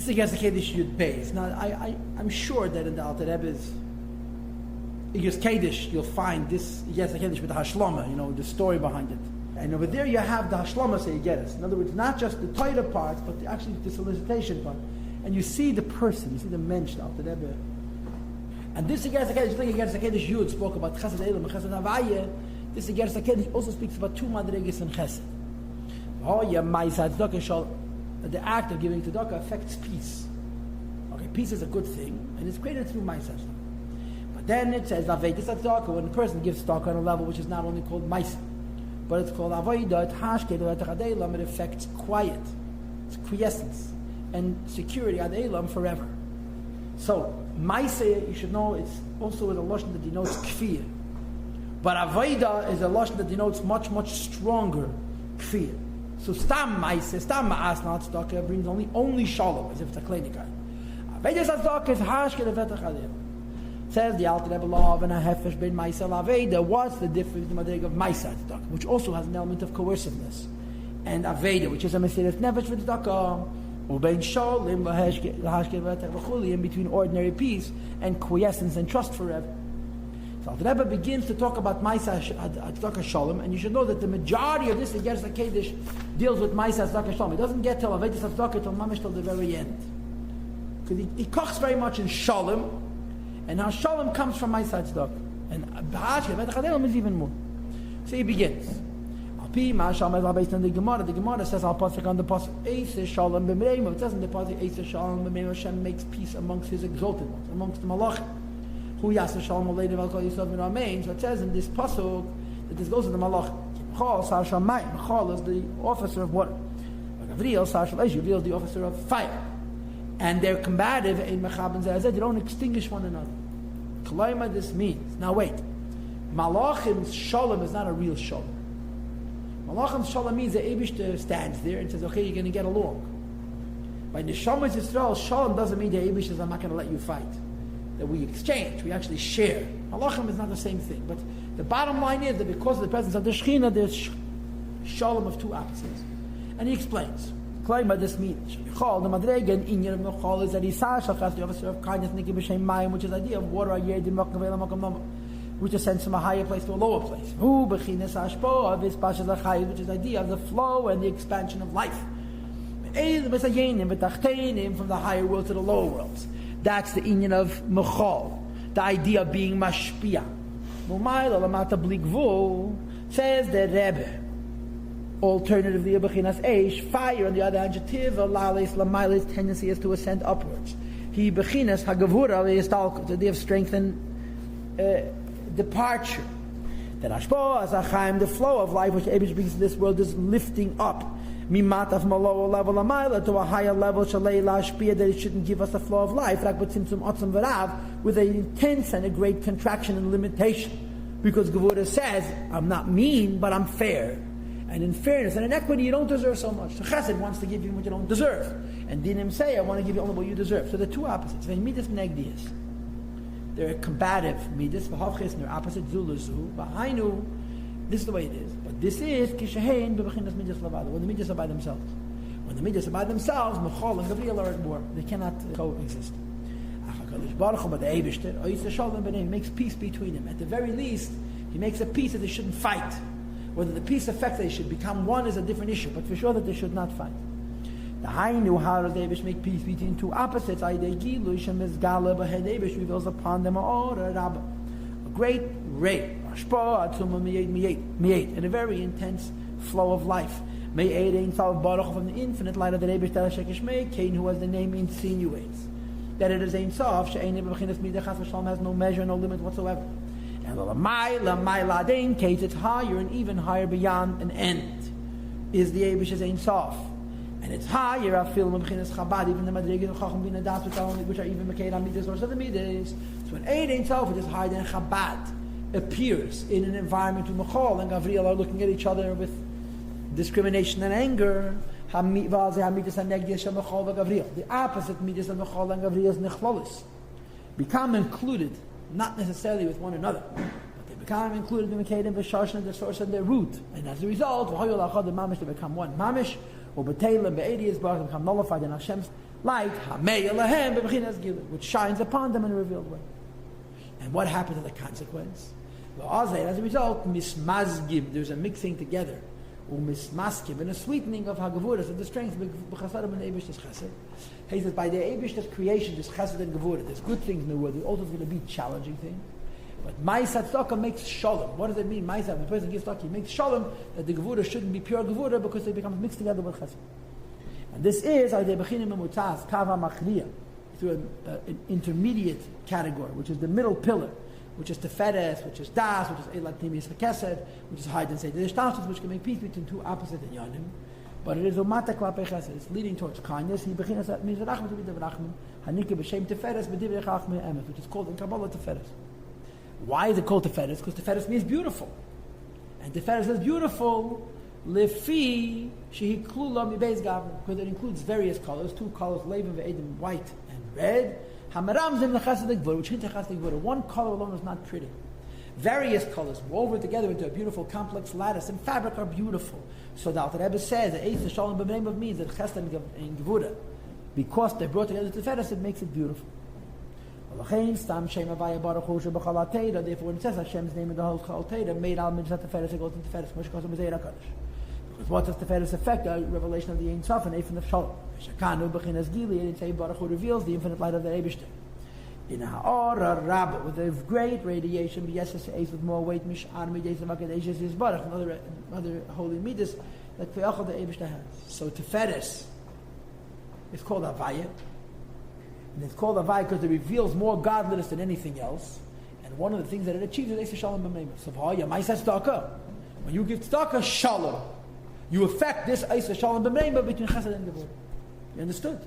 is against the Kaddish Yud Beis. Now, I'm sure that in the Alter Rebbe's Igros Kaddish, you'll find this against the Kaddish with the Hashlama, the story behind it. And over there you have the Hashlama, so you get it. In other words, not just the Torah parts, but actually the solicitation part. And you see the person, you see the mensch, the Alter Rebbe. And this against the Kaddish, against the Kaddish Yud spoke about Chesed Elam and Chesed Havaya. This against the Kaddish also speaks about two Madregas and Chesed. The act of giving tzedakah affects peace. Okay, peace is a good thing, and it's created through Maisa. But then it says Avedas tzedakah when a person gives tzedakah on a level which is not only called Maisa, but it's called Avodah. It affects quiet, it's quiescence and security ad elam forever. So Maisa, you should know, it's also a lashon that denotes kfir, but Avodah is a lashon that denotes much stronger kfir. So stam ma'aseh, stam ma'as not tzedakah brings only shalom, as if it's a klinikah. Avedas tzedakah is hashke levetach aleh. Says the Alter Rebbe law of an ahefesh ben ma'aseh l'aveda. What's the difference in the madrega of ma'aseh tzedakah, which also has an element of coerciveness, and aveda, which is a mesiras nefesh for tzedakah, ubein shalom lahashke levetach v'chuli, in between ordinary peace and quiescence and trust forever. So the Rebbe begins to talk about Maisa Tzedakah Shalom, and you should know that the majority of this Igros Kaddish deals with Maisa Tzedakah Shalom. It doesn't get till Avedas Tzedakah till Mamish till the very end, because he kochs very much in Shalom, and how Shalom comes from Maisa Tzedakah, and B'Hashke Vetach Adelim is even more. So he begins. Al-Pi Ma'asham based on the Gemara. The Gemara says Al Pasuk on the Pasuk Eiseh Shalom B'Mereim. It says in the Pasuk Eiseh Shalom B'Mereim, Hashem makes peace amongst His exalted ones, amongst the Malachim. So it says in this pasuk that this goes to the malach. Michal is the officer of water. Gavriel is the officer of fire. And they're combative in Mechabin Zeh. They don't extinguish one another. Kalaima, this means. Now wait. Malachim's shalom is not a real shalom. Malachim's shalom means the Eibishter stands there and says, okay, you're going to get along. By Neshamas Yisrael, shalom doesn't mean the Eibishter says, I'm not going to let you fight. That we exchange, we actually share. Malachim is not the same thing, but the bottom line is that because of the presence of the Shekhinah, there's shalom of two opposites. And he explains. What this means. The madrega in Inyan of Mechal is that the officer of kindness, which is the idea of water, which is sent from a higher place to a lower place. Which is the idea of the flow and the expansion of life. From the higher world to the lower worlds. That's the inyan of Mechal, the idea of being mashpia. Says the Rebbe. Alternatively, Bechinas Eish, fire, on the other hand, Jativa, Lales, Lamailes, tendency is to ascend upwards. He Bechinas, Hagavura, the idea of strength and departure. That Ashpo, Azachaim, the flow of life which Abish brings to this world is lifting up. Mimataf Malo level Lamaila to a higher level, Shalei Lashpia, that it shouldn't give us a flow of life, like but Simsum Otzam Varav, with an intense and a great contraction and limitation. Because Gevura says, I'm not mean, but I'm fair. And in fairness and in equity, you don't deserve so much. So Chesed wants to give you what you don't deserve. And Dinim say, I want to give you only what you deserve. So they're two opposites. Midas Negdias. They're combative. Midas, V'havches, and they're opposite. Zulazu, V'hainu. This is the way it is. But this is Kishahein B'Bechinas Midas Lavada. When the Midas are by themselves. When the Midas are by themselves, Mechal and Gabriel are at war. They cannot coexist. But the Eibishter makes peace between them. At the very least, he makes a peace that they shouldn't fight. Whether the peace affects they should become one is a different issue, but for sure that they should not fight. The Hainu, how does Eibush make peace between two opposites? Eibush reveals upon them a great rate, and a very intense flow of life. From the infinite light of the Eibush, Cain, who has the name, insinuates that it is Ein Sof, has no measure, no limit whatsoever. And in case it's higher and even higher beyond an end is the Eibish's Ein Sof. And it's higher, I feel Chabad, even the Madrigas of Chacham Bin Adas, which are even Mekayed Amidas or the Midas. So when Ein Sof, which is higher than Chabad, appears in an environment where Mechal and Gavriel are looking at each other with discrimination and anger. The opposite Midas of Mechal and Gavriel is Nechlolis. Become included, not necessarily with one another, but they become included in Mekayim v'Sharshan, their source and their root, and as a result, the Mamish, they become one Mamish, or B'Teilim, Be'edi is brought, become nullified in Hashem's Light, Hamei Elahem B'Bechinas Gilui, which shines upon them in a revealed way. And what happens as a consequence? As a result, mismazgim, there's a mixing together, umismaskim, and a sweetening of hagavuras, of the strength b'chasadim and Eibish's chesed. He says, by the Eibish's creation, there's chesed and gevura, there's good things in the world, there's also going to be challenging things. But Ma'aseh tzedakah makes shalom. What does it mean? Ma'aseh, when the person gives tzedakah, he makes shalom, that the gevura shouldn't be pure gevura because they become mixed together with chesed. And this is, through an intermediate category, which is the middle pillar, which is teferes, which is das, which is elat timis v'kesed, which is hide and say the ishtatus, which can make peace between two opposite inyanim. But it is umata klape chesed. It's leading towards kindness. He bechinas at means rachman to be the rachman. Hanike b'shem teferes b'divrei chachmei emes, which is called in Kabbalah teferes. Why is it called teferes? Because teferes means beautiful, and teferes is beautiful. Lefi shehi klula mibeis gavra, because it includes various colors, two colors, levin ve'edim, white and red. Hamaram zim lechesed gvura, which hint chesed gvura. One color alone is not pretty. Various colors woven together into a beautiful complex lattice and fabric are beautiful. So the Alter Rebbe says that Eis Shalom b'nei means that chesed and gvura, because they're brought together to teferes, it makes it beautiful. Therefore, when it says Hashem's name in the whole Chol Teira, made al mitzvah teferes, it goes into teferes. Because what does teferes affect? A revelation of the Ein Sof and Eifin of Shalom. Shekanu b'chinas gili, and say Baruch Hu reveals the infinite light of the Eibishter. In ha'ora rabba, with a great radiation, b'yeses eis with more weight, mish'ar midas v'akadesh is Baruch, another holy midas that Kve'achal the Eibishter has. So teferes is called Havaya. And it's called Havai because it reveals more godliness than anything else. And one of the things that it achieves is Eis Shalom b'meimah. So Ma'aseh tzedakah. When you give tzedakah, Shalom, you affect this Eis Shalom b'meimah between Chesed and Gevurah. You understood?